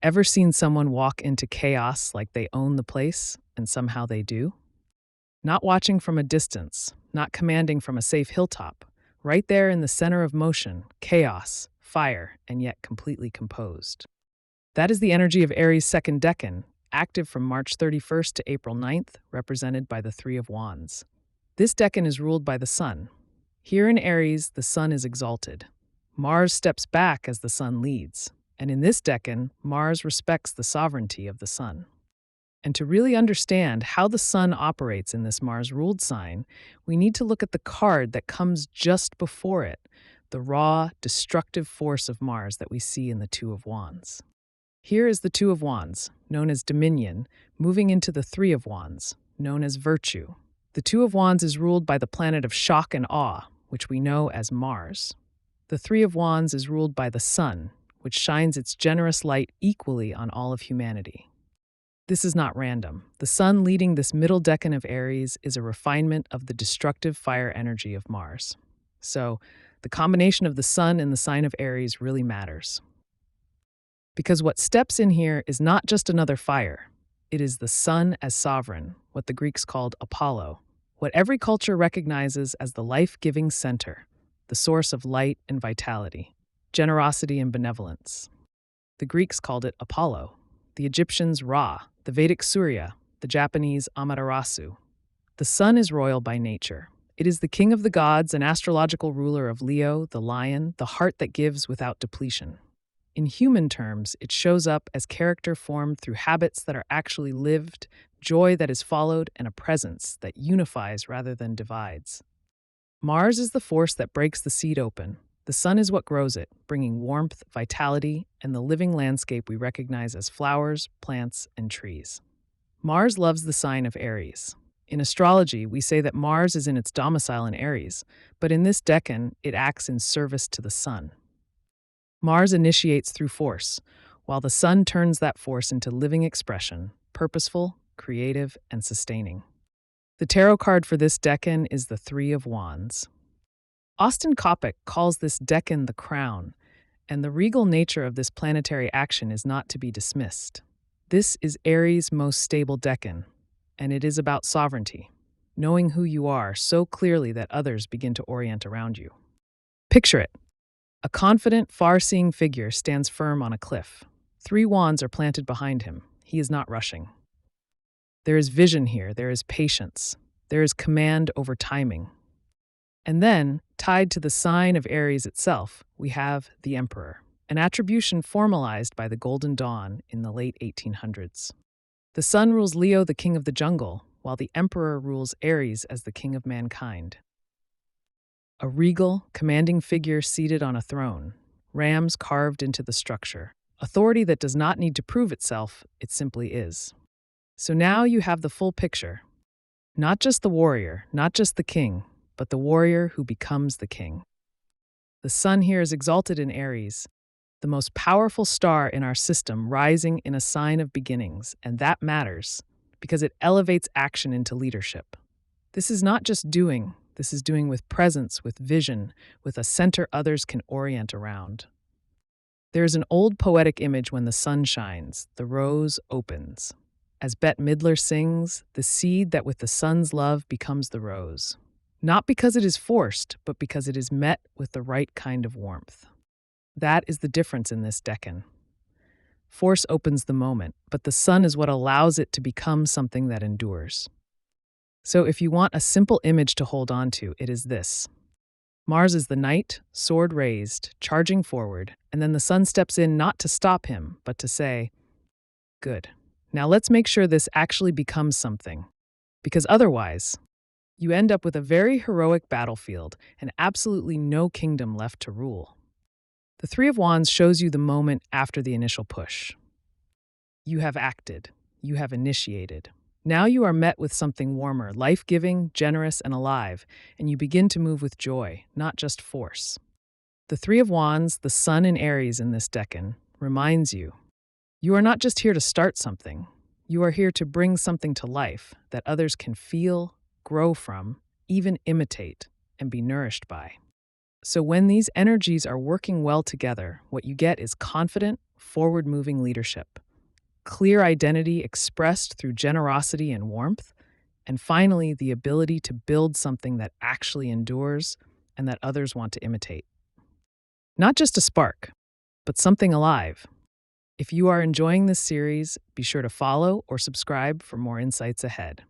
Ever seen someone walk into chaos like they own the place, and somehow they do? Not watching from a distance, not commanding from a safe hilltop, right there in the center of motion, chaos, fire, and yet completely composed. That is the energy of Aries' second decan, active from March 31st to April 9th, represented by the Three of Wands. This decan is ruled by the Sun. Here in Aries, the Sun is exalted. Mars steps back as the Sun leads, and in this decan, Mars respects the sovereignty of the Sun. And to really understand how the Sun operates in this Mars-ruled sign, we need to look at the card that comes just before it, the raw, destructive force of Mars that we see in the Two of Wands. Here is the Two of Wands, known as Dominion, moving into the Three of Wands, known as Virtue. The Two of Wands is ruled by the planet of shock and awe, which we know as Mars. The Three of Wands is ruled by the Sun, which shines its generous light equally on all of humanity. This is not random. The Sun leading this middle decan of Aries is a refinement of the destructive fire energy of Mars. So, the combination of the Sun and the sign of Aries really matters. Because what steps in here is not just another fire. It is the Sun as sovereign, what the Greeks called Apollo, what every culture recognizes as the life-giving center, the source of light and vitality, generosity and benevolence. The Greeks called it Apollo, the Egyptians Ra, the Vedic Surya, the Japanese Amaterasu. The Sun is royal by nature. It is the king of the gods and astrological ruler of Leo, the lion, the heart that gives without depletion. In human terms, it shows up as character formed through habits that are actually lived, joy that is followed, and a presence that unifies rather than divides. Mars is the force that breaks the seed open. The Sun is what grows it, bringing warmth, vitality, and the living landscape we recognize as flowers, plants, and trees. Mars loves the sign of Aries. In astrology, we say that Mars is in its domicile in Aries, but in this decan, it acts in service to the Sun. Mars initiates through force, while the Sun turns that force into living expression, purposeful, creative, and sustaining. The tarot card for this decan is the Three of Wands. Austin Coppock calls this decan the crown, and the regal nature of this planetary action is not to be dismissed. This is Aries' most stable decan, and it is about sovereignty, knowing who you are so clearly that others begin to orient around you. Picture it. A confident, far-seeing figure stands firm on a cliff. Three wands are planted behind him. He is not rushing. There is vision here, there is patience, there is command over timing. And then, tied to the sign of Aries itself, we have the Emperor, an attribution formalized by the Golden Dawn in the late 1800s. The Sun rules Leo, the king of the jungle, while the Emperor rules Aries as the king of mankind. A regal, commanding figure seated on a throne, rams carved into the structure, authority that does not need to prove itself, it simply is. So now you have the full picture. Not just the warrior, not just the king, but the warrior who becomes the king. The Sun here is exalted in Aries, the most powerful star in our system rising in a sign of beginnings, and that matters because it elevates action into leadership. This is not just doing, this is doing with presence, with vision, with a center others can orient around. There is an old poetic image when the sun shines, the rose opens. As Bette Midler sings, the seed that with the sun's love becomes the rose. Not because it is forced, but because it is met with the right kind of warmth. That is the difference in this decan. Force opens the moment, but the sun is what allows it to become something that endures. So if you want a simple image to hold on to, it is this. Mars is the knight, sword raised, charging forward, and then the sun steps in not to stop him, but to say, "Good. Now let's make sure this actually becomes something." Because otherwise, you end up with a very heroic battlefield and absolutely no kingdom left to rule. The Three of Wands shows you the moment after the initial push. You have acted. You have initiated. Now you are met with something warmer, life-giving, generous, and alive, and you begin to move with joy, not just force. The Three of Wands, the Sun in Aries in this decan, reminds you, you are not just here to start something. You are here to bring something to life that others can feel, grow from, even imitate, and be nourished by. So when these energies are working well together, what you get is confident, forward moving leadership, clear identity expressed through generosity and warmth, and finally, the ability to build something that actually endures and that others want to imitate. Not just a spark, but something alive. If you are enjoying this series, be sure to follow or subscribe for more insights ahead.